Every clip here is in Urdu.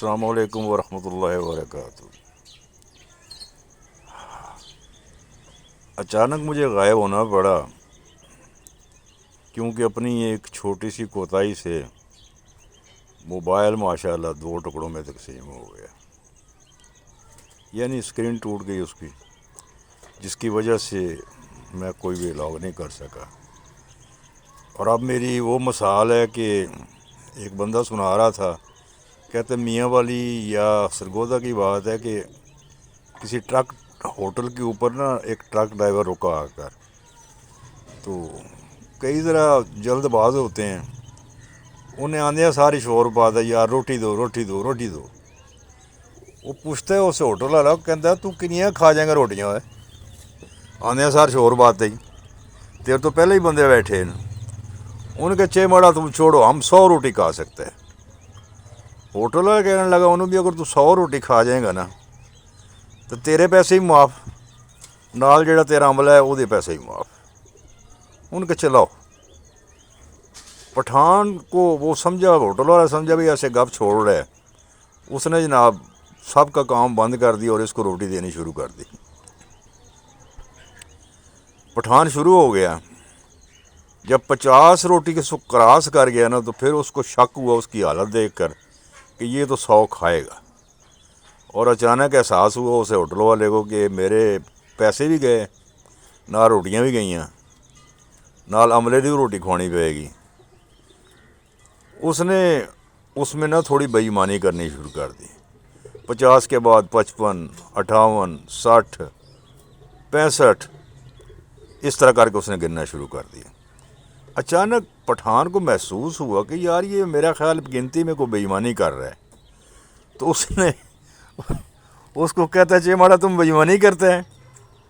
السلام علیکم ورحمۃ اللہ وبرکاتہ۔ اچانک مجھے غائب ہونا پڑا کیونکہ اپنی ایک چھوٹی سی کوتاہی سے موبائل ماشاءاللہ 2 ٹکڑوں میں تقسیم ہو گیا، یعنی اسکرین ٹوٹ گئی اس کی، جس کی وجہ سے میں کوئی بھی ولاگ نہیں کر سکا۔ اور اب میری وہ مثال ہے کہ ایک بندہ سنا رہا تھا، کہتے میاں والی یا سرگودا کی بات ہے کہ کسی ٹرک ہوٹل کے اوپر نا ایک ٹرک ڈرائیور رکا آ کر، تو کئی ذرا جلد باز ہوتے ہیں، انہیں آندیا ساری شور پاتا ہے، یار روٹی دو روٹی دو روٹی دو۔ وہ پوچھتا ہے اس ہوٹل والا، کہتا ہے تو کنیاں کھا جائیں گا روٹیاں ہے؟ آندیا سار شور پاتے ہی، تیرے تو پہلے ہی بندے بیٹھے ہیں۔ ان کے چھ مڑا تم چھوڑو، ہم 100 روٹی کھا سکتے ہیں۔ ہوٹل والا کہنے لگا انہوں بھی، اگر تو 100 روٹی کھا جائیں گا نا تو تیرے پیسے ہی معاف، نال جڑا تیرا عملہ ہے وہ دے پیسے ہی معاف۔ ان کے چلاؤ۔ پٹھان کو وہ سمجھا، ہوٹل والا سمجھا بھی ایسے گپ چھوڑ رہا ہے، اس نے جناب سب کا کام بند کر دیا اور اس کو روٹی دینی شروع کر دی۔ پٹھان شروع ہو گیا، جب 50 روٹی کے سو کراس کر گیا نا تو پھر اس کو شک ہوا اس کی حالت دیکھ کر کہ یہ تو 100 کھائے گا، اور اچانک احساس ہوا اسے ہوٹل والے کو کہ میرے پیسے بھی گئے، نہ روٹیاں بھی گئیں، نال عملے کی روٹی کھوانی پائے گی۔ اس نے اس میں نہ تھوڑی بے ایمانی کرنی شروع کر دی۔ 50 کے بعد 55، 58، 60، 65، اس طرح کر کے اس نے گننا شروع کر دیا۔ اچانک پٹھان کو محسوس ہوا کہ یار یہ میرا خیال گنتی میں کوئی بے ایمانی کر رہا ہے، تو اس نے اس کو کہتا ہے چے ماڑا تم بے ایمانی کرتے ہیں،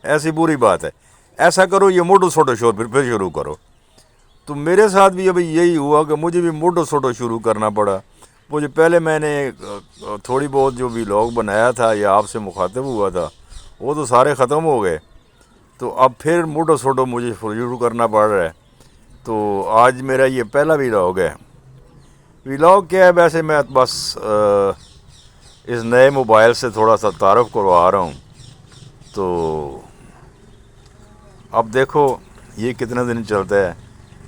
ایسی بری بات ہے، ایسا کرو یہ موٹو سوٹو شور پھر شروع کرو۔ تو میرے ساتھ بھی ابھی یہی ہوا کہ مجھے بھی موٹو سوٹو شروع کرنا پڑا۔ مجھے پہلے میں نے تھوڑی بہت جو بھی لوگ بنایا تھا یا آپ سے مخاطب ہوا تھا وہ تو سارے ختم ہو گئے، تو اب پھر موٹو سوٹو مجھے شروع کرنا پڑ رہا ہے۔ تو آج میرا یہ پہلا ولاگ ہے۔ ولاگ کیا ہے، ویسے میں بس اس نئے موبائل سے تھوڑا سا تعارف کروا رہا ہوں، تو اب دیکھو یہ کتنے دن چلتا ہے،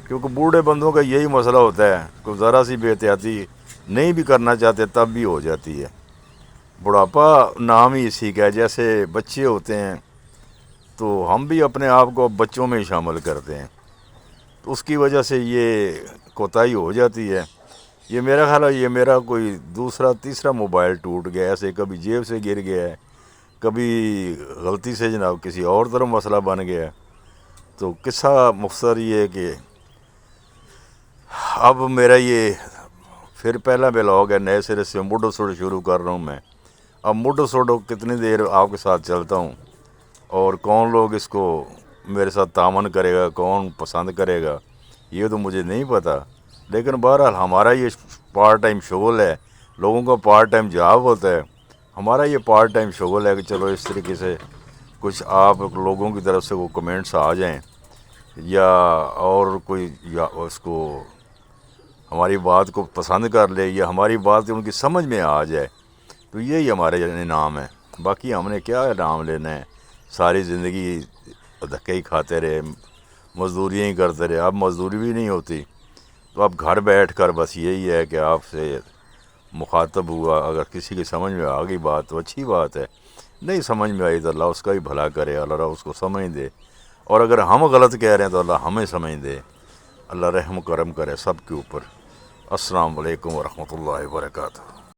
کیونکہ بوڑھے بندوں کا یہی مسئلہ ہوتا ہے کہ ذرا سی بے احتیاطی نہیں بھی کرنا چاہتے تب بھی ہو جاتی ہے۔ بڑھاپا نام ہی اسی کا ہے، جیسے بچے ہوتے ہیں تو ہم بھی اپنے آپ کو بچوں میں ہی شامل کرتے ہیں، تو اس کی وجہ سے یہ کوتاہی ہو جاتی ہے۔ یہ میرا خیال ہے یہ میرا کوئی دوسرا تیسرا موبائل ٹوٹ گیا، ایسے کبھی جیب سے گر گیا ہے، کبھی غلطی سے جناب کسی اور طرف مسئلہ بن گیا۔ تو قصہ مختصر یہ ہے کہ اب میرا یہ پھر پہلا ولاگ ہے، نئے سرے سے موٹو سوٹو شروع کر رہا ہوں میں۔ اب موٹو سوٹو کتنی دیر آپ کے ساتھ چلتا ہوں اور کون لوگ اس کو میرے ساتھ تعاون کرے گا، کون پسند کرے گا، یہ تو مجھے نہیں پتہ، لیکن بہرحال ہمارا یہ پارٹ ٹائم شغل ہے۔ لوگوں کا پارٹ ٹائم جاب ہوتا ہے، ہمارا یہ پارٹ ٹائم شغل ہے کہ چلو اس طریقے سے کچھ آپ لوگوں کی طرف سے وہ کمنٹس آ جائیں، یا اور کوئی یا اس کو ہماری بات کو پسند کر لے، یا ہماری بات ان کی سمجھ میں آ جائے، تو یہی ہمارے انعام ہے۔ باقی ہم نے کیا انعام لینا ہے، ساری زندگی دھکے ہی کھاتے رہے، مزدوریاں ہی کرتے رہے، اب مزدوری بھی نہیں ہوتی، تو اب گھر بیٹھ کر بس یہی ہے کہ آپ سے مخاطب ہوا، اگر کسی کی سمجھ میں آ گئی بات تو اچھی بات ہے، نہیں سمجھ میں آئی تو اللہ اس کا بھی بھلا کرے، اللہ اس کو سمجھ دے، اور اگر ہم غلط کہہ رہے ہیں تو اللہ ہمیں سمجھ دے، اللہ رحم و کرم کرے سب کے اوپر۔ السلام علیکم ورحمۃ اللہ وبرکاتہ۔